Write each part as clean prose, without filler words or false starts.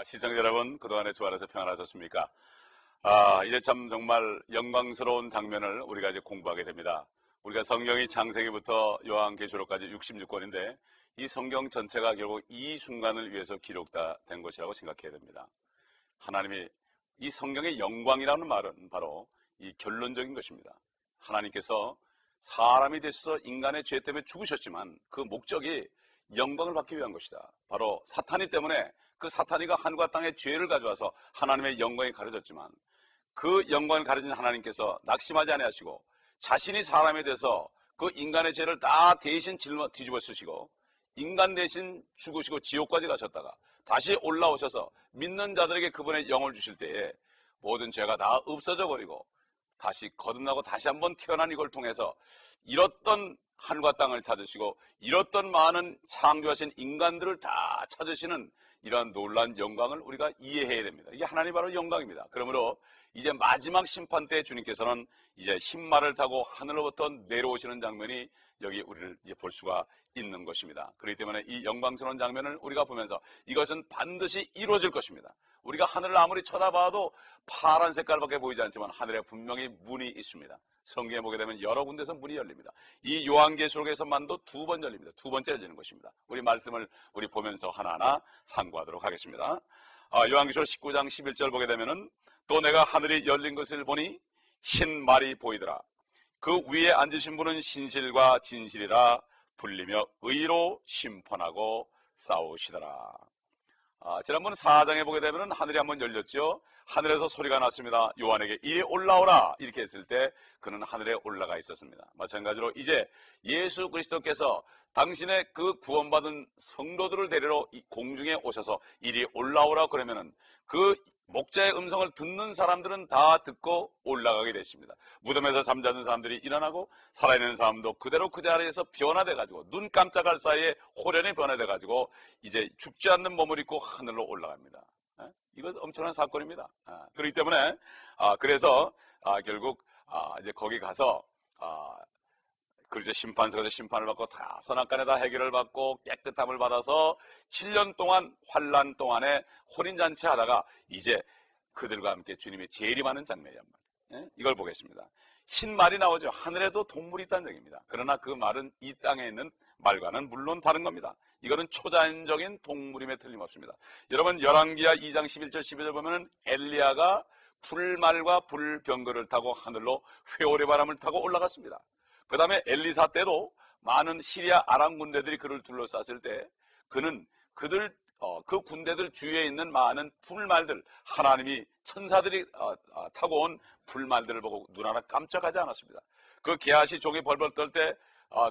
시청자 여러분, 그동안에 주 안에서 평안하셨습니까? 이제 참 정말 영광스러운 장면을 우리가 이제 공부하게 됩니다. 우리가 성경이 창세기부터 요한계시록까지 66권인데 이 성경 전체가 결국 이 순간을 위해서 기록된 것이라고 생각해야 됩니다. 하나님이 이 성경의 영광이라는 말은 바로 이 결론적인 것입니다. 하나님께서 사람이 되셔서 인간의 죄 때문에 죽으셨지만 그 목적이 영광을 받기 위한 것이다. 바로 사탄이 때문에 그 사탄이가 하늘과 땅에 죄를 가져와서 하나님의 영광이 가려졌지만 그 영광을 가려진 하나님께서 낙심하지 아니하시고 자신이 사람이 돼서 그 인간의 죄를 다 대신 뒤집어 쓰시고 인간 대신 죽으시고 지옥까지 가셨다가 다시 올라오셔서 믿는 자들에게 그분의 영을 주실 때에 모든 죄가 다 없어져 버리고 다시 거듭나고 다시 한번 태어난 이걸 통해서 잃었던 하늘과 땅을 찾으시고 잃었던 많은 창조하신 인간들을 다 찾으시는 이러한 놀라운 영광을 우리가 이해해야 됩니다. 이게 하나님 바로 영광입니다. 그러므로 이제 마지막 심판 때 주님께서는 이제 흰말을 타고 하늘로부터 내려오시는 장면이 여기 우리를 이제 볼 수가 있는 것입니다. 그렇기 때문에 이 영광스러운 장면을 우리가 보면서 이것은 반드시 이루어질 것입니다. 우리가 하늘을 아무리 쳐다봐도 파란 색깔밖에 보이지 않지만 하늘에 분명히 문이 있습니다. 성경에 보게 되면 여러 군데서 문이 열립니다. 이 요한계시록에서만도 2번 열립니다. 2번째 열리는 것입니다. 우리 말씀을 우리 보면서 하나하나 상고하도록 하겠습니다. 요한계시록 19장 11절 보게 되면은 또 내가 하늘이 열린 것을 보니 흰 말이 보이더라. 그 위에 앉으신 분은 신실과 진실이라 불리며 의로 심판하고 싸우시더라. 지난번 4장에 보게 되면 하늘이 한번 열렸죠. 하늘에서 소리가 났습니다. 요한에게 이리 올라오라 이렇게 했을 때 그는 하늘에 올라가 있었습니다. 마찬가지로 이제 예수 그리스도께서 당신의 그 구원받은 성도들을 데리러 공중에 오셔서 이리 올라오라 그러면은 그 목자의 음성을 듣는 사람들은 다 듣고 올라가게 되십니다. 무덤에서 잠자는 사람들이 일어나고 살아있는 사람도 그대로 그 자리에서 변화돼가지고 눈 깜짝할 사이에 호련히 변화돼가지고 이제 죽지 않는 몸을 입고 하늘로 올라갑니다. 이거 엄청난 사건입니다. 그렇기 때문에 그래서 결국 이제 거기 가서 그리고 심판석에서 심판을 받고 다 선악간에 다 해결을 받고 깨끗함을 받아서 7년 동안 환난 동안에 혼인잔치 하다가 이제 그들과 함께 주님이 재림하는 장면이란 말이에요. 이걸 보겠습니다. 흰 말이 나오죠. 하늘에도 동물이 있다는 얘기입니다. 그러나 그 말은 이 땅에 있는 말과는 물론 다른 겁니다. 이거는 초자연적인 동물임에 틀림없습니다. 여러분 열왕기하 2장 11절 12절 보면은 엘리야가 불말과 불병거를 타고 하늘로 회오리 바람을 타고 올라갔습니다. 그 다음에 엘리사 때도 많은 시리아 아람 군대들이 그를 둘러쌌을 때 그는 그 군대들 주위에 있는 많은 불말들 하나님이 천사들이 타고 온 불말들을 보고 눈 하나 깜짝하지 않았습니다. 그 게하시 종이 벌벌 떨 때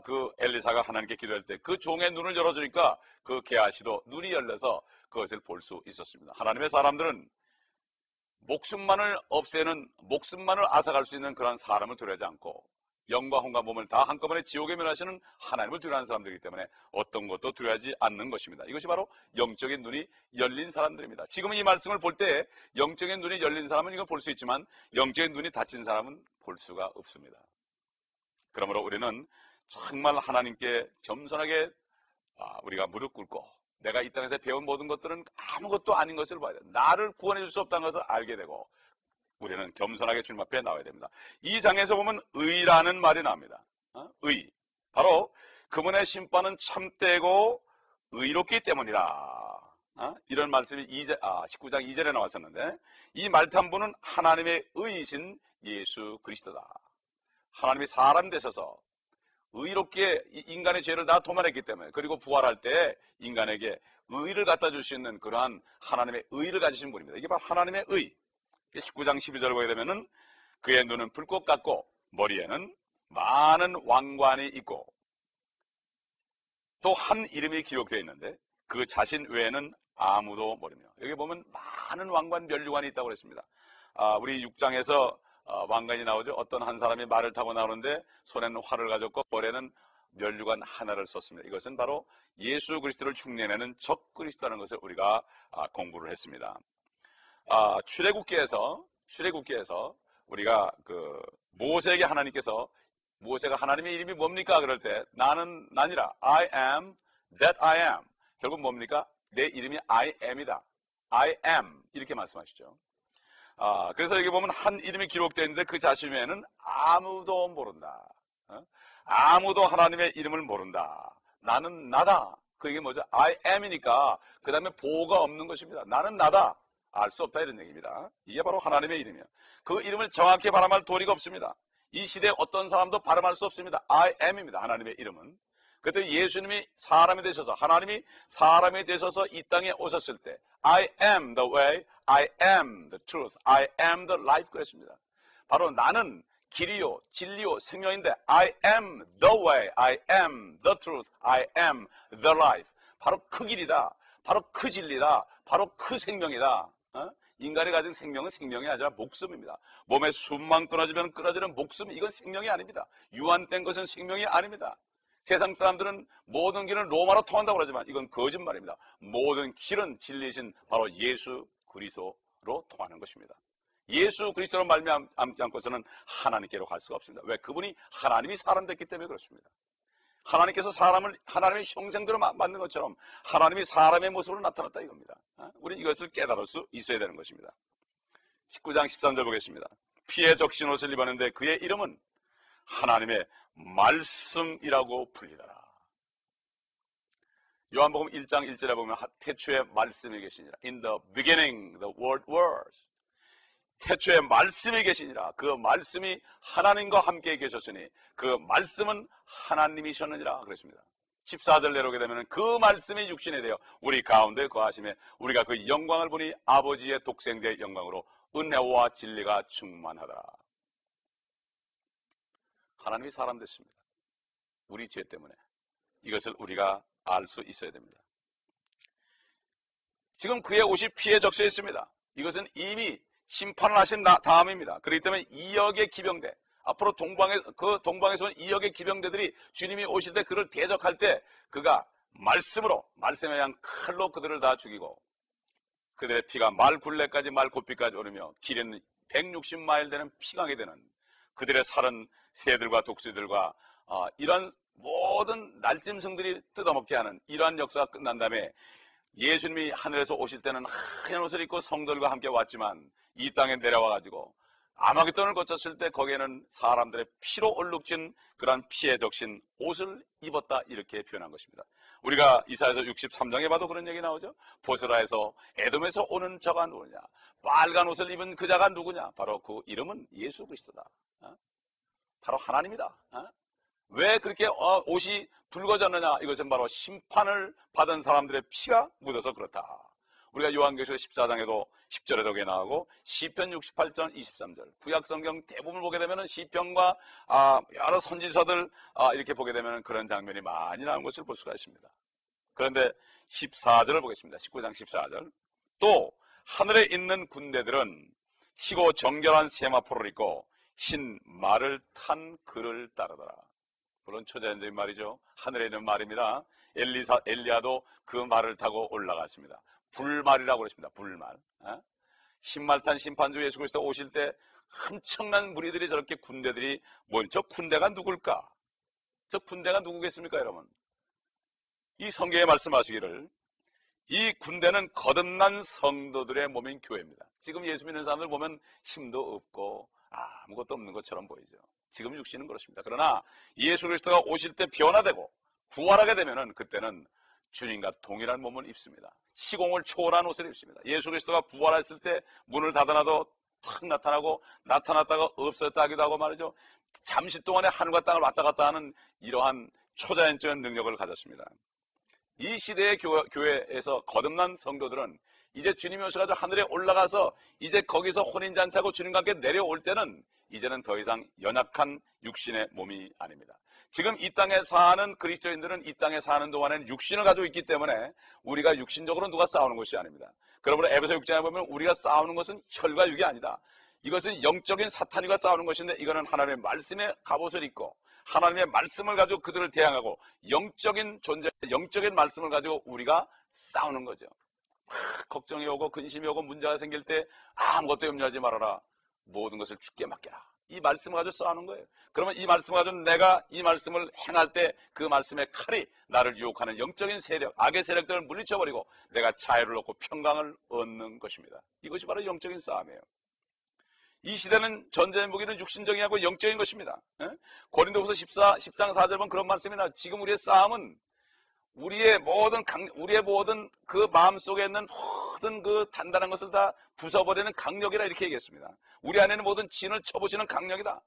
그 엘리사가 하나님께 기도할 때 그 종의 눈을 열어주니까 그 게하시도 눈이 열려서 그것을 볼 수 있었습니다. 하나님의 사람들은 목숨만을 앗아갈 수 있는 그런 사람을 두려워하지 않고 영과 혼과 몸을 다 한꺼번에 지옥에 멸하시는 하나님을 두려워하는 사람들이기 때문에 어떤 것도 두려워하지 않는 것입니다. 이것이 바로 영적인 눈이 열린 사람들입니다. 지금 이 말씀을 볼 때 영적인 눈이 열린 사람은 이걸 볼 수 있지만 영적인 눈이 닫힌 사람은 볼 수가 없습니다. 그러므로 우리는 정말 하나님께 겸손하게 우리가 무릎 꿇고 내가 이 땅에서 배운 모든 것들은 아무것도 아닌 것을 봐야 됩니다. 나를 구원해 줄 수 없다는 것을 알게 되고 우리는 겸손하게 주님 앞에 나와야 됩니다. 이 장에서 보면 의라는 말이 나옵니다. 의. 바로 그분의 심판은 참되고 의롭기 때문이다. 이런 말씀이 19장 2절에 나왔었는데 이 말탄부는 하나님의 의이신 예수 그리스도다. 하나님이 사람 되셔서 의롭게 인간의 죄를 다 도말했기 때문에 그리고 부활할 때 인간에게 의를 갖다 줄 수 있는 그러한 하나님의 의를 가지신 분입니다. 이게 바로 하나님의 의. 19장 12절 보게 되면은 그의 눈은 불꽃 같고 머리에는 많은 왕관이 있고 또 한 이름이 기록되어 있는데 그 자신 외에는 아무도 모르며 여기 보면 많은 왕관 면류관이 있다고 그랬습니다. 우리 6장에서 왕관이 나오죠. 어떤 한 사람이 말을 타고 나오는데 손에는 활을 가졌고 머리에는 면류관 하나를 썼습니다. 이것은 바로 예수 그리스도를 흉내내는 적 그리스도라는 것을 우리가 공부를 했습니다. 출애굽기에서 우리가 그 모세에게 하나님께서 모세가 하나님의 이름이 뭡니까? 그럴 때 나니라 I am that I am 결국 뭡니까? 내 이름이 I am이다. I am 이렇게 말씀하시죠. 그래서 여기 보면 한 이름이 기록되어 있는데 그 자신 외에는 아무도 모른다. 아무도 하나님의 이름을 모른다. 나는 나다. 그게 뭐죠? I am이니까 그 다음에 보호가 없는 것입니다. 나는 나다. 알 수 없다 이런 얘기입니다. 이게 바로 하나님의 이름이에요. 그 이름을 정확히 발음할 도리가 없습니다. 이 시대에 어떤 사람도 발음할 수 없습니다. I am입니다. 하나님의 이름은. 그때 예수님이 사람이 되셔서 하나님이 사람이 되셔서 이 땅에 오셨을 때 I am the way, I am the truth, I am the life 그랬습니다. 바로 나는 길이요 진리요 생명인데 I am the way, I am the truth, I am the life. 바로 그 길이다. 바로 그 진리다. 바로 그 생명이다. 인간이 가진 생명은 생명이 아니라 목숨입니다. 몸에 숨만 끊어지면 끊어지는 목숨, 이건 생명이 아닙니다. 유한된 것은 생명이 아닙니다. 세상 사람들은 모든 길은 로마로 통한다고 그러지만 이건 거짓말입니다. 모든 길은 진리신 바로 예수 그리스도로 통하는 것입니다. 예수 그리스도로 말미암지 않고서는 하나님께로 갈 수가 없습니다. 왜? 그분이 하나님이 사람 됐기 때문에 그렇습니다. 하나님께서 사람을 하나님의 형상대로 만든 것처럼 하나님이 사람의 모습으로 나타났다 이겁니다. 우리 이것을 깨달을 수 있어야 되는 것입니다. 19장 13절 보겠습니다. 피에 적신 옷을 입었는데 그의 이름은 하나님의 말씀이라고 불리더라. 요한복음 1장 1절에 보면 태초에 말씀이 계시니라. In the beginning the word was. 태초에 말씀이 계시니라. 그 말씀이 하나님과 함께 계셨으니 그 말씀은 하나님이셨느니라 그랬습니다. 14절 내려오게 되면 그 말씀이 육신이 되어 우리 가운데 거하심에 우리가 그 영광을 보니 아버지의 독생자의 영광으로 은혜와 진리가 충만하더라. 하나님이 사람 됐습니다. 우리 죄 때문에. 이것을 우리가 알 수 있어야 됩니다. 지금 그의 옷이 피에 적셔 있습니다. 이것은 이미 심판을 하신 다음입니다. 그렇기 때문에 2억의 기병대, 앞으로 동방에서 온 2억의 기병대들이 주님이 오실 때 그를 대적할 때 그가 말씀으로, 말씀에 의한 칼로 그들을 다 죽이고 그들의 피가 말 굴레까지 말 고삐까지 오르며 길에는 160마일 되는 피강이 되는 그들의 살은 새들과 독수리들과 이런 모든 날짐승들이 뜯어먹게 하는 이러한 역사가 끝난 다음에 예수님이 하늘에서 오실 때는 하얀 옷을 입고 성들과 함께 왔지만 이 땅에 내려와가지고 아마겟돈을 거쳤을 때 거기에는 사람들의 피로 얼룩진 그러한 피에 적신 옷을 입었다 이렇게 표현한 것입니다. 우리가 이사야서 63장에 봐도 그런 얘기 나오죠. 보스라에서 에돔에서 오는 자가 누구냐, 빨간 옷을 입은 그 자가 누구냐, 바로 그 이름은 예수 그리스도다. 바로 하나님이다. 왜 그렇게 옷이 붉어졌느냐, 이것은 바로 심판을 받은 사람들의 피가 묻어서 그렇다. 우리가 요한계시록 14장에도 10절에도 그게 나오고 시편 68장 23절 구약성경 대부분을 보게 되면 시편과 여러 선지서들 이렇게 보게 되면 그런 장면이 많이 나오는 것을 볼 수가 있습니다. 그런데 14절을 보겠습니다. 19장 14절 또 하늘에 있는 군대들은 희고 정결한 세마포를 입고 흰 말을 탄 그를 따르더라. 물론 초자연적인 말이죠. 하늘에 있는 말입니다. 엘리야도 그 말을 타고 올라갔습니다. 불말이라고 그랬습니다. 불말. 흰말 탄 심판주 예수 그리스도 오실 때 엄청난 무리들이 저렇게 군대들이 저 군대가 누굴까? 저 군대가 누구겠습니까, 여러분? 이 성경에 말씀하시기를 이 군대는 거듭난 성도들의 몸인 교회입니다. 지금 예수 믿는 사람들 보면 힘도 없고 아무것도 없는 것처럼 보이죠. 지금 육신은 그렇습니다. 그러나 예수 그리스도가 오실 때 변화되고 부활하게 되면은 그때는 주님과 동일한 몸을 입습니다. 시공을 초월한 옷을 입습니다. 예수 그리스도가 부활했을 때 문을 닫아놔도 탁 나타나고 나타났다가 없었다 하기도 하고 말이죠. 잠시 동안에 하늘과 땅을 왔다 갔다 하는 이러한 초자연적인 능력을 가졌습니다. 이 시대의 교회에서 거듭난 성도들은 이제 주님이 오셔가지고 하늘에 올라가서 이제 거기서 혼인잔치하고 주님과 함께 내려올 때는 이제는 더 이상 연약한 육신의 몸이 아닙니다. 지금 이 땅에 사는 그리스도인들은 이 땅에 사는 동안에는 육신을 가지고 있기 때문에 우리가 육신적으로 누가 싸우는 것이 아닙니다. 그러므로 에베소 6장에 보면 우리가 싸우는 것은 혈과 육이 아니다. 이것은 영적인 사탄과 싸우는 것인데 이거는 하나님의 말씀의 갑옷을 입고 하나님의 말씀을 가지고 그들을 대항하고 영적인 존재, 영적인 말씀을 가지고 우리가 싸우는 거죠. 걱정이 오고 근심이 오고 문제가 생길 때 아무것도 염려하지 말아라. 모든 것을 주께 맡겨라. 이 말씀을 가지고 싸우는 거예요. 그러면 이 말씀을 가지고 내가 이 말씀을 행할 때 그 말씀의 칼이 나를 유혹하는 영적인 세력, 악의 세력들을 물리쳐버리고 내가 자유를 얻고 평강을 얻는 것입니다. 이것이 바로 영적인 싸움이에요. 이 시대는 전쟁의 무기는 육신적이 하고 영적인 것입니다. 고린도후서 10장 4절 보면 그런 말씀이 나와요. 지금 우리의 싸움은 우리의 모든 그 마음속에 있는 모든 그 단단한 것을 다 부숴버리는 강력이라 이렇게 얘기했습니다. 우리 안에는 모든 진을 쳐보시는 강력이다.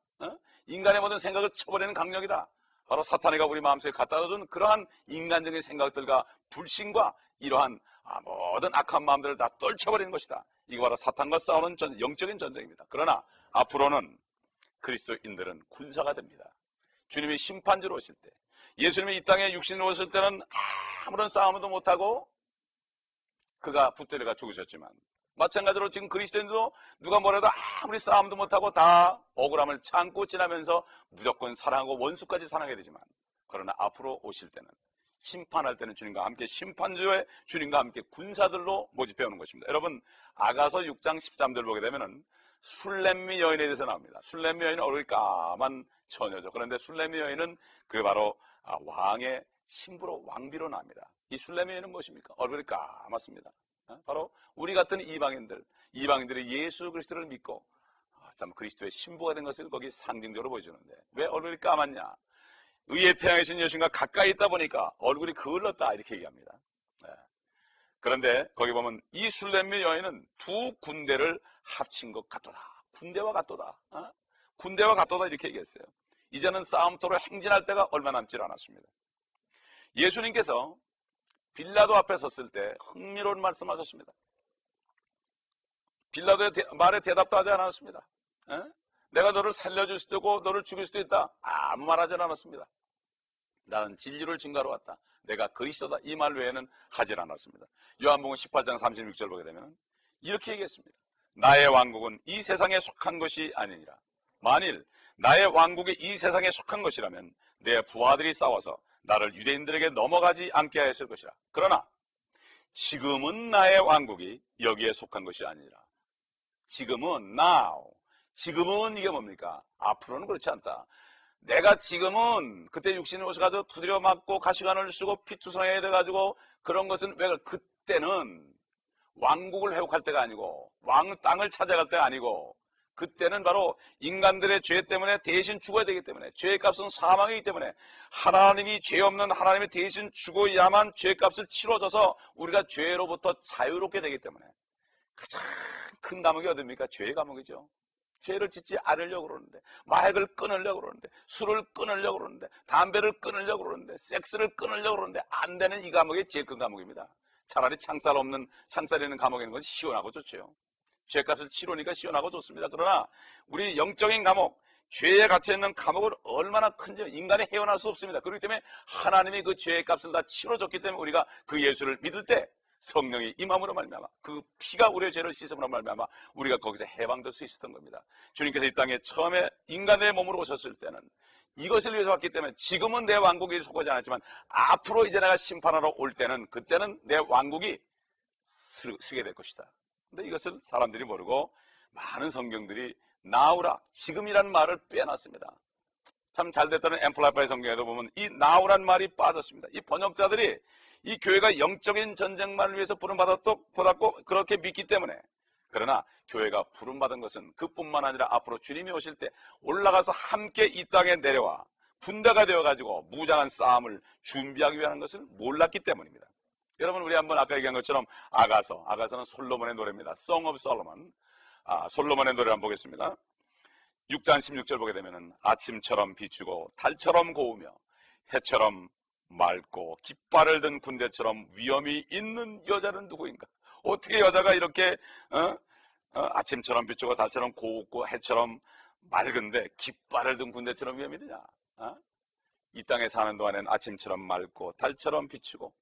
인간의 모든 생각을 쳐버리는 강력이다. 바로 사탄이가 우리 마음속에 갖다 둔 그러한 인간적인 생각들과 불신과 이러한 모든 악한 마음들을 다 떨쳐버리는 것이다. 이거 바로 사탄과 싸우는 영적인 전쟁입니다. 그러나 앞으로는 그리스도인들은 군사가 됩니다. 주님이 심판주로 오실 때, 예수님이 이 땅에 육신으로 오실 때는 아무런 싸움도 못하고 그가 붙들려가 죽으셨지만, 마찬가지로 지금 그리스도인도 누가 뭐래도 아무리 싸움도 못하고 다 억울함을 참고 지나면서 무조건 사랑하고 원수까지 사랑해야 되지만, 그러나 앞으로 오실 때는, 심판할 때는 주님과 함께 심판주의 주님과 함께 군사들로 모집해 오는 것입니다. 여러분, 아가서 6장 13절 보게 되면은 술렘미 여인에 대해서 나옵니다. 술렘미 여인은 얼굴이 까만 처녀죠. 그런데 술렘미 여인은 그 바로 왕의 신부로, 왕비로 나옵니다. 이 술렘미 여인은 무엇입니까? 얼굴이 까맣습니다. 바로 우리 같은 이방인들이 예수 그리스도를 믿고 참 그리스도의 신부가 된 것을 거기 상징적으로 보여주는데, 왜 얼굴이 까맣냐? 의의 태양이신 예수님과 가까이 있다 보니까 얼굴이 그을렀다 이렇게 얘기합니다. 그런데 거기 보면 이 술렘미 여인은 두 군대를 합친 것 같도다. 군대와 같도다. 군대와 같도다 이렇게 얘기했어요. 이제는 싸움터로 행진할 때가 얼마 남지 않았습니다. 예수님께서 빌라도 앞에 섰을 때 흥미로운 말씀하셨습니다. 빌라도의 말에 대답도 하지 않았습니다. 내가 너를 살려줄 수도 있고 너를 죽일 수도 있다. 아무 말 하지 않았습니다. 나는 진리를 증거하러 왔다. 내가 그리스도다. 이 말 외에는 하질 않았습니다. 요한복음 18장 36절 보게 되면 이렇게 얘기했습니다. 나의 왕국은 이 세상에 속한 것이 아니니라. 만일 나의 왕국이 이 세상에 속한 것이라면 내 부하들이 싸워서 나를 유대인들에게 넘어가지 않게 하였을 것이라. 그러나 지금은 나의 왕국이 여기에 속한 것이 아니라. 지금은 now. 지금은 이게 뭡니까? 앞으로는 그렇지 않다. 내가 지금은 그때 육신을 오셔가지고 두드려 맞고 가시관을 쓰고 피투성해야 돼가지고 그런 것은 왜 그때는 왕국을 회복할 때가 아니고 왕 땅을 찾아갈 때가 아니고 그때는 바로 인간들의 죄 때문에 대신 죽어야 되기 때문에 죄의 값은 사망이기 때문에 하나님이 죄 없는 하나님이 대신 죽어야만 죄의 값을 치러줘서 우리가 죄로부터 자유롭게 되기 때문에 가장 큰 감옥이 어딥니까? 죄의 감옥이죠. 죄를 짓지 않으려고 그러는데, 마약을 끊으려고 그러는데, 술을 끊으려고 그러는데, 담배를 끊으려고 그러는데, 섹스를 끊으려고 그러는데 안 되는 이 감옥이 제일 큰 감옥입니다. 차라리 창살 있는 감옥에 있는 건 시원하고 좋죠. 죄값을 치르니까 시원하고 좋습니다. 그러나 우리 영적인 감옥, 죄에 갇혀있는 감옥은 얼마나 큰지 인간이 헤어날 수 없습니다. 그렇기 때문에 하나님이 그 죄의 값을 다 치러줬기 때문에 우리가 그 예수를 믿을 때 성령이 임함으로 말미암아 그 피가 우리의 죄를 씻음으로 말미암아 우리가 거기서 해방될 수 있었던 겁니다. 주님께서 이 땅에 처음에 인간의 몸으로 오셨을 때는 이것을 위해서 왔기 때문에 지금은 내 왕국이 속하지 않았지만 앞으로 이제 내가 심판하러 올 때는 그때는 내 왕국이 서게 될 것이다. 근데 이것을 사람들이 모르고 많은 성경들이 나우라, 지금이라는 말을 빼놨습니다. 참 잘됐다는 앰플리파이 성경에도 보면 이 나우란 말이 빠졌습니다. 이 번역자들이 이 교회가 영적인 전쟁만을 위해서 부름받았고 그렇게 믿기 때문에, 그러나 교회가 부름받은 것은 그뿐만 아니라 앞으로 주님이 오실 때 올라가서 함께 이 땅에 내려와 군대가 되어가지고 무장한 싸움을 준비하기 위한 것을 몰랐기 때문입니다. 여러분, 우리 한번 아까 얘기한 것처럼 아가서는 솔로몬의 노래입니다. Song of Solomon. 솔로몬의 노래 한번 보겠습니다. 6장 16절 보게 되면은 아침처럼 비추고 달처럼 고우며 해처럼 맑고 깃발을 든 군대처럼 위엄이 있는 여자는 누구인가? 어떻게 여자가 이렇게 아침처럼 비추고 달처럼 고우고 해처럼 맑은데 깃발을 든 군대처럼 위엄이 되냐? 이 땅에 사는 동안에는 아침처럼 맑고 달처럼 비추고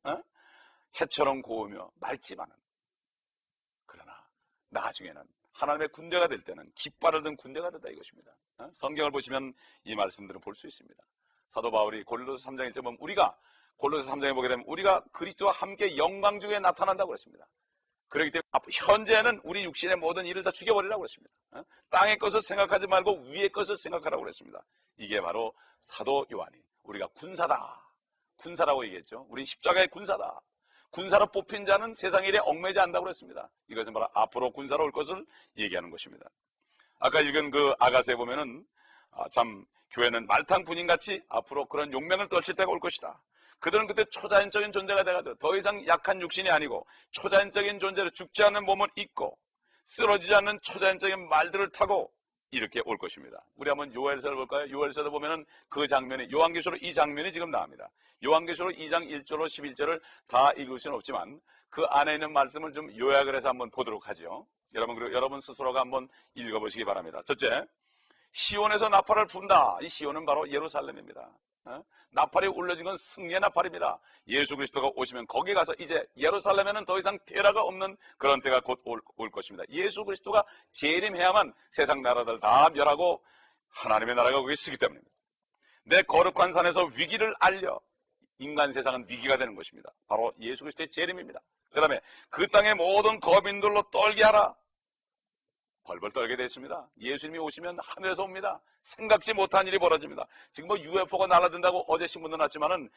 해처럼 고우며 맑지만은, 그러나 나중에는 하나님의 군대가 될 때는 깃발을 든 군대가 된다 이것입니다. 성경을 보시면 이 말씀들을 볼 수 있습니다. 사도 바울이 고린도서 3장에 보면 고린도서 3장에 보게 되면 우리가 그리스도와 함께 영광 중에 나타난다고 그랬습니다. 그렇기 때문에 현재는 우리 육신의 모든 일을 다 죽여버리라고 그랬습니다. 땅의 것을 생각하지 말고 위의 것을 생각하라고 그랬습니다. 이게 바로 사도 요한이 우리가 군사다, 군사라고 얘기했죠. 우리 십자가의 군사다. 군사로 뽑힌 자는 세상 일에 얽매지 않는다고 그랬습니다. 이것은 바로 앞으로 군사로 올 것을 얘기하는 것입니다. 아까 읽은 그 아가서에 보면은 참 교회는 말탕 군인같이 앞으로 그런 용맹을 떨칠 때가 올 것이다. 그들은 그때 초자연적인 존재가 돼가지고 더 이상 약한 육신이 아니고 초자연적인 존재로 죽지 않는 몸을 입고 쓰러지지 않는 초자연적인 말들을 타고 이렇게 올 것입니다. 우리 한번 요엘서를 볼까요? 요엘서를 보면은 그 장면이, 요한계시록 이 장면이 지금 나옵니다. 요한계시록 2장 1절로 11절을 다 읽을 수는 없지만 그 안에 있는 말씀을 좀 요약을 해서 한번 보도록 하죠. 그리고 여러분 스스로가 한번 읽어보시기 바랍니다. 첫째, 시온에서 나팔을 분다. 이 시온은 바로 예루살렘입니다. 나팔이 울려진 건 승리의 나팔입니다. 예수 그리스도가 오시면 거기 가서 이제 예루살렘에는 더 이상 테러가 없는 그런 때가 곧 올 것입니다. 예수 그리스도가 재림해야만 세상 나라들 다 멸하고 하나님의 나라가 거기 쓰기 때문입니다. 내 거룩한 산에서 위기를 알려 인간 세상은 위기가 되는 것입니다. 바로 예수 그리스도의 재림입니다. 그 다음에 그 땅의 모든 거민들로 떨게 하라. 벌벌 떨게 되어 있습니다. 예수님이 오시면 하늘에서 옵니다. 생각지 못한 일이 벌어집니다. 지금 뭐 UFO가 날아든다고 어제 신문도 났지만은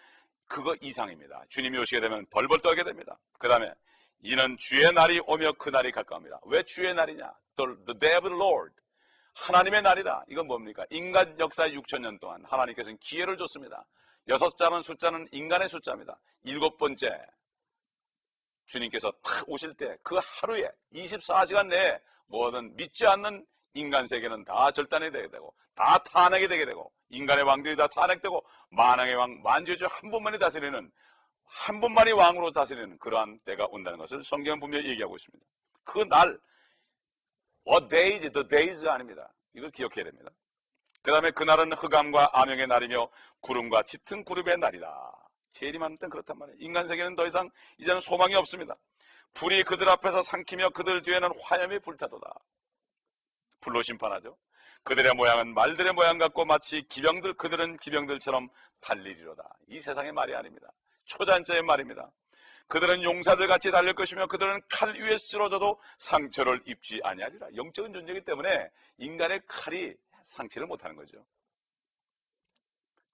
그거 이상입니다. 주님이 오시게 되면 벌벌 떨게 됩니다. 그 다음에 이는 주의 날이 오며 그 날이 가까웁니다. 왜 주의 날이냐? The day of the Lord. 하나님의 날이다. 이건 뭡니까? 인간 역사 6,000년 동안 하나님께서는 기회를 줬습니다. 6자는 숫자는 인간의 숫자입니다. 7번째 주님께서 탁 오실 때 그 하루에 24시간 내에 뭐든 믿지 않는 인간 세계는 다 절단이 되게 되고 다 탄핵이 되게 되고 인간의 왕들이 다 탄핵되고 만왕의 왕 만주주 한 분만이 다스리는, 한 분만이 왕으로 다스리는 그러한 때가 온다는 것을 성경은 분명히 얘기하고 있습니다. 그 날 what days, the days 아닙니다. 이걸 기억해야 됩니다. 그 다음에 그날은 흑암과 암영의 날이며 구름과 짙은 구름의 날이다. 재림하는 때는 그렇단 말이에요. 인간 세계는 더 이상 이제는 소망이 없습니다. 불이 그들 앞에서 삼키며 그들 뒤에는 화염이 불타도다. 불로 심판하죠. 그들의 모양은 말들의 모양 같고 마치 기병들, 그들은 기병들처럼 달리리로다. 이 세상의 말이 아닙니다. 초자연자의 말입니다. 그들은 용사들 같이 달릴 것이며 그들은 칼 위에 쓰러져도 상처를 입지 아니하리라. 영적인 존재이기 때문에 인간의 칼이 상치를 못하는 거죠.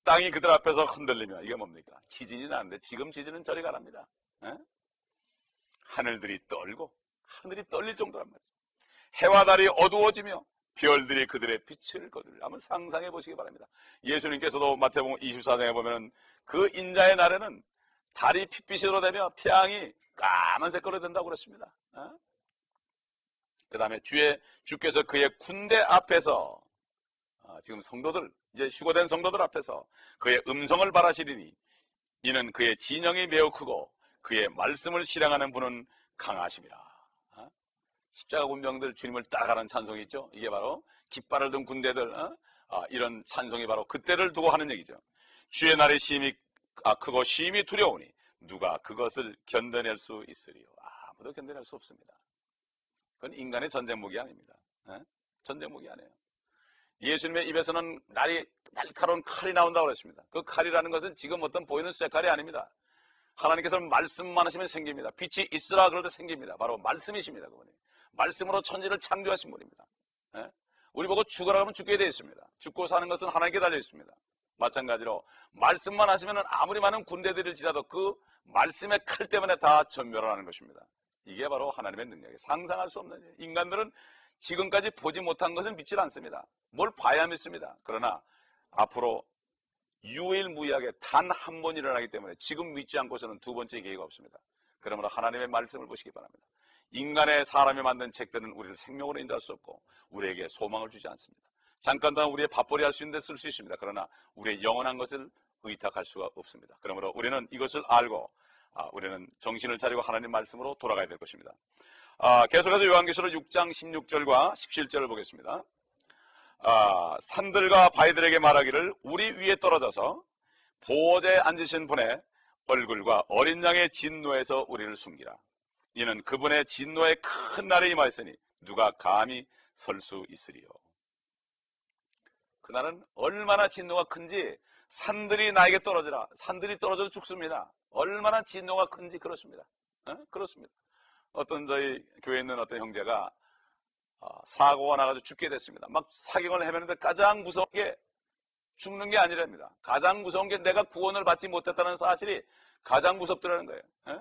땅이 그들 앞에서 흔들리며, 이게 뭡니까? 지진이 나는데 지금 지진은 저리 가랍니다. 하늘들이 떨고 하늘이 떨릴 정도란 말이죠. 해와 달이 어두워지며 별들이 그들의 빛을 거두리라. 한번 상상해 보시기 바랍니다. 예수님께서도 마태복음 24장에 보면 그 인자의 날에는 달이 핏빛으로 되며 태양이 까만색으로 된다고 그랬습니다. 그 다음에 주께서 그의 군대 앞에서 지금 성도들, 이제 휴거된 성도들 앞에서 그의 음성을 발하시리니 이는 그의 진영이 매우 크고 그의 말씀을 실행하는 분은 강하심이라. 십자가 군병들 주님을 따라가는 찬송이 있죠. 이게 바로 깃발을 든 군대들, 이런 찬송이 바로 그때를 두고 하는 얘기죠. 주의 날이 심히 크고 심히 두려우니 누가 그것을 견뎌낼 수 있으리요. 아무도 견뎌낼 수 없습니다. 그건 인간의 전쟁 무기 아닙니다. 전쟁 무기 아니에요. 예수님의 입에서는 날카로운 칼이 나온다고 그랬습니다. 그 칼이라는 것은 지금 어떤 보이는 쇠칼이 아닙니다. 하나님께서는 말씀만 하시면 생깁니다. 빛이 있으라 그럴 때 생깁니다. 바로 말씀이십니다. 그분이. 말씀으로 천지를 창조하신 분입니다. 우리 보고 죽으라 하면 죽게 되어 있습니다. 죽고 사는 것은 하나님께 달려 있습니다. 마찬가지로 말씀만 하시면 아무리 많은 군대들일지라도 그 말씀의 칼 때문에 다 전멸하는 것입니다. 이게 바로 하나님의 능력이에요. 상상할 수 없는 일. 인간들은 지금까지 보지 못한 것을 믿지 않습니다. 뭘 봐야 믿습니다. 그러나 앞으로 유일무이하게 단 한 번 일어나기 때문에 지금 믿지 않고서는 두 번째 기회가 없습니다. 그러므로 하나님의 말씀을 보시기 바랍니다. 인간의 사람이 만든 책들은 우리를 생명으로 인도할 수 없고 우리에게 소망을 주지 않습니다. 잠깐 동안 우리의 밥벌이 할 수 있는데 쓸 수 있습니다. 그러나 우리의 영원한 것을 의탁할 수가 없습니다. 그러므로 우리는 이것을 알고 우리는 정신을 차리고 하나님 말씀으로 돌아가야 될 것입니다. 계속해서 요한계시록 6장 16절과 17절을 보겠습니다. 산들과 바위들에게 말하기를 우리 위에 떨어져서 보호자에 앉으신 분의 얼굴과 어린 양의 진노에서 우리를 숨기라. 이는 그분의 진노의 큰 날이 임하였으니 누가 감히 설 수 있으리요. 그날은 얼마나 진노가 큰지 산들이 나에게 떨어지라. 산들이 떨어져도 죽습니다. 얼마나 진노가 큰지 그렇습니다. 그렇습니다. 어떤 저희 교회에 있는 어떤 형제가 사고가 나가지고 죽게 됐습니다. 막 사경을 헤매는데 가장 무서운 게 죽는 게 아니랍니다. 가장 무서운 게 내가 구원을 받지 못했다는 사실이 가장 무섭더라는 거예요. 에?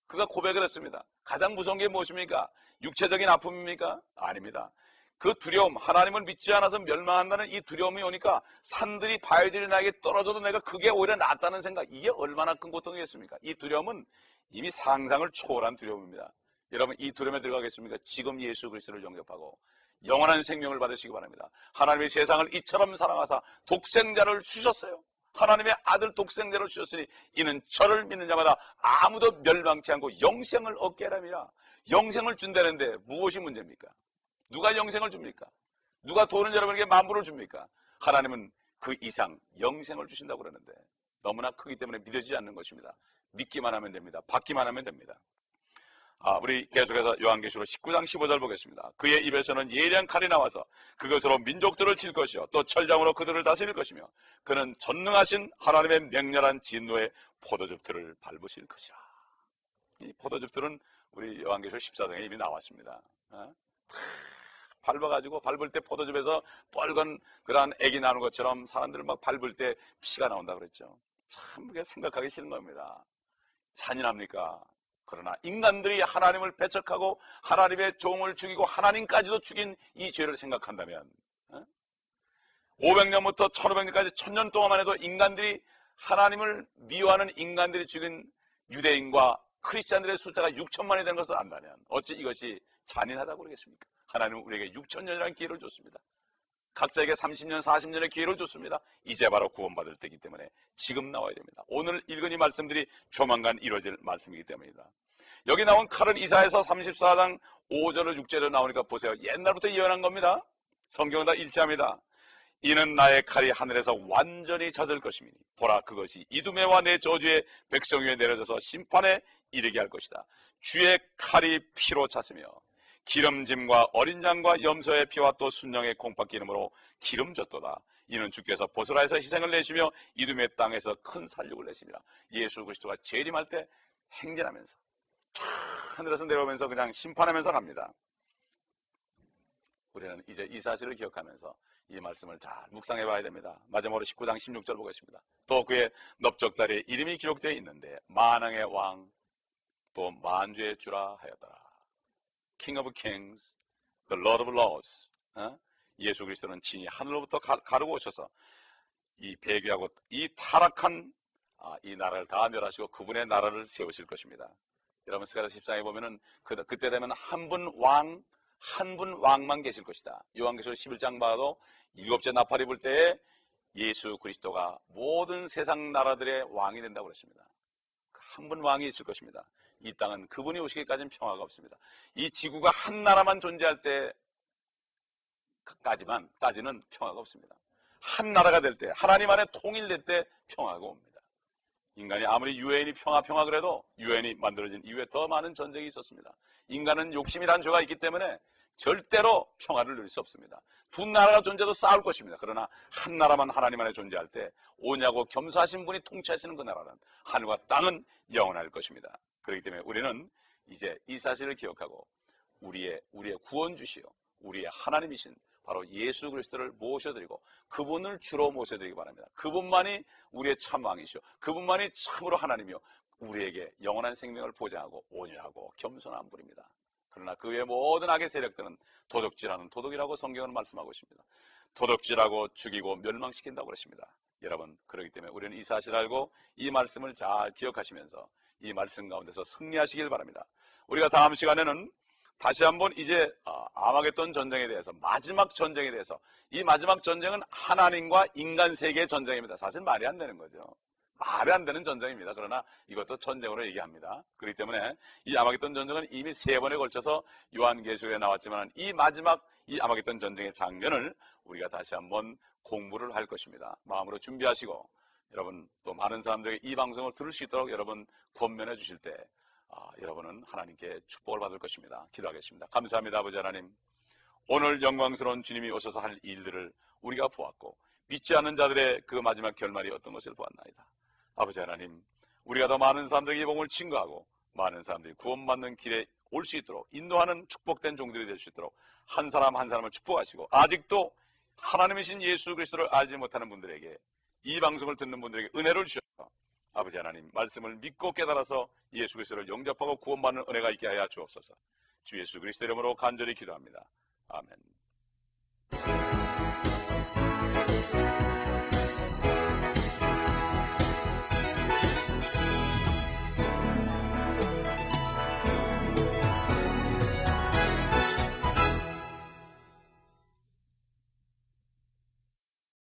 그가 고백을 했습니다. 가장 무서운 게 무엇입니까? 육체적인 아픔입니까? 아닙니다. 그 두려움, 하나님을 믿지 않아서 멸망한다는 이 두려움이 오니까 산들이 바위들이 나에게 떨어져도 내가 그게 오히려 낫다는 생각, 이게 얼마나 큰 고통이겠습니까? 이 두려움은 이미 상상을 초월한 두려움입니다. 여러분, 이 두려움에 들어가겠습니까? 지금 예수 그리스도를 영접하고 영원한 생명을 받으시기 바랍니다. 하나님이 세상을 이처럼 사랑하사 독생자를 주셨어요. 하나님의 아들 독생자를 주셨으니 이는 저를 믿는 자마다 아무도 멸망치 않고 영생을 얻게 하랍니다. 영생을 준다는데 무엇이 문제입니까? 누가 영생을 줍니까? 누가 돈을 여러분에게 만불을 줍니까? 하나님은 그 이상 영생을 주신다고 그러는데 너무나 크기 때문에 믿어지지 않는 것입니다. 믿기만 하면 됩니다. 받기만 하면 됩니다. 우리 계속해서 요한계시록 19장 15절 보겠습니다. 그의 입에서는 예리한 칼이 나와서 그것으로 민족들을 칠 것이요 또 철장으로 그들을 다스릴 것이며 그는 전능하신 하나님의 맹렬한 진노의 포도즙들을 밟으실 것이라. 이 포도즙들은 우리 요한계시록 14장에 이미 나왔습니다. 밟아가지고 밟을 때 포도즙에서 뻘건 그러한 액이 나는 것처럼 사람들을 막 밟을 때 피가 나온다 그랬죠. 참 그게 생각하기 싫은 겁니다. 잔인합니까? 그러나 인간들이 하나님을 배척하고 하나님의 종을 죽이고 하나님까지도 죽인 이 죄를 생각한다면 500년부터 1500년까지 1000년 동안만 해도 인간들이 하나님을 미워하는 인간들이 죽인 유대인과 크리스찬들의 숫자가 6천만이 되는 것을 안다면 어찌 이것이 잔인하다고 그러겠습니까? 하나님은 우리에게 6천년이라는 기회를 줬습니다. 각자에게 30년, 40년의 기회를 줬습니다. 이제 바로 구원받을 때이기 때문에 지금 나와야 됩니다. 오늘 읽은 이 말씀들이 조만간 이루어질 말씀이기 때문입니다. 여기 나온 칼은 이사야서 34장 5절로 6절로 나오니까 보세요. 옛날부터 예언한 겁니다. 성경은 다 일치합니다. 이는 나의 칼이 하늘에서 완전히 젖을 것이니 보라 그것이 이두매와 내 저주의 백성 위에 내려져서 심판에 이르게 할 것이다. 주의 칼이 피로 찼으며 기름짐과 어린 양과 염소의 피와 또 순양의 콩팥기름으로 기름졌도다. 이는 주께서 보스라에서 희생을 내시며 이두매 땅에서 큰 살육을 내십니다. 예수 그리스도가 재림할 때 행진하면서 하늘에서 내려오면서 그냥 심판하면서 갑니다. 우리는 이제 이 사실을 기억하면서 이 말씀을 잘 묵상해 봐야 됩니다. 마지막으로 19장 16절 보겠습니다. 또 그의 넓적다리에 이름이 기록되어 있는데 만왕의 왕 또 만주의 주라 하였더라. King of Kings, the Lord of Lords. 예수 그리스도는 친히 하늘로부터 가르고 오셔서 이 배교하고 이 타락한 이 나라를 다 멸하시고 그분의 나라를 세우실 것입니다. 여러분 스가랴 14장에 보면은 그때 되면 한 분 왕만 계실 것이다. 요한계시록 11장 봐도 7째 나팔이 불 때에 예수 그리스도가 모든 세상 나라들의 왕이 된다고 그랬습니다. 한 분 왕이 있을 것입니다. 이 땅은 그분이 오시기까지는 평화가 없습니다. 이 지구가 한 나라만 존재할 때까지는 평화가 없습니다. 한 나라가 될 때, 하나님 안에 통일될 때 평화가 옵니다. 인간이 아무리 유엔이 평화 그래도 유엔이 만들어진 이후에 더 많은 전쟁이 있었습니다. 인간은 욕심이라는 죄가 있기 때문에 절대로 평화를 누릴 수 없습니다. 두 나라가 존재해도 싸울 것입니다. 그러나 한 나라만 하나님 안에 존재할 때 오냐고 겸사하신 분이 통치하시는 그 나라는 하늘과 땅은 영원할 것입니다. 그렇기 때문에 우리는 이제 이 사실을 기억하고 우리의 구원 주시오 우리의 하나님이신 바로 예수 그리스도를 모셔드리고 그분을 주로 모셔드리기 바랍니다. 그분만이 우리의 참 왕이시오. 그분만이 참으로 하나님이요 우리에게 영원한 생명을 보장하고 온유하고 겸손한 분입니다. 그러나 그 외의 모든 악의 세력들은 도적질하는 도둑이라고 성경은 말씀하고 있습니다. 도둑질하고 죽이고 멸망시킨다고 그랬습니다. 여러분 그렇기 때문에 우리는 이 사실을 알고 이 말씀을 잘 기억하시면서 이 말씀 가운데서 승리하시길 바랍니다. 우리가 다음 시간에는 다시 한번 이제 아마겟돈 전쟁에 대해서 마지막 전쟁에 대해서 이 마지막 전쟁은 하나님과 인간 세계의 전쟁입니다. 사실 말이 안 되는 거죠. 말이 안 되는 전쟁입니다. 그러나 이것도 전쟁으로 얘기합니다. 그렇기 때문에 이 아마겟돈 전쟁은 이미 3번에 걸쳐서 요한계시록에 나왔지만 이 마지막 이 아마겟돈 전쟁의 장면을 우리가 다시 한번 공부를 할 것입니다. 마음으로 준비하시고 여러분 또 많은 사람들에게 이 방송을 들을 수 있도록 여러분 권면해 주실 때 여러분은 하나님께 축복을 받을 것입니다. 기도하겠습니다. 감사합니다. 아버지 하나님, 오늘 영광스러운 주님이 오셔서 할 일들을 우리가 보았고 믿지 않는 자들의 그 마지막 결말이 어떤 것을 보았나이다. 아버지 하나님, 우리가 더 많은 사람들에게 이 복음을 증거하고 많은 사람들이 구원받는 길에 올 수 있도록 인도하는 축복된 종들이 될 수 있도록 한 사람 한 사람을 축복하시고, 아직도 하나님이신 예수 그리스도를 알지 못하는 분들에게, 이 방송을 듣는 분들에게 은혜를 주셔서 아버지 하나님 말씀을 믿고 깨달아서 예수 그리스도를 영접하고 구원받는 은혜가 있게 하여 주옵소서. 주 예수 그리스도 이름으로 간절히 기도합니다. 아멘.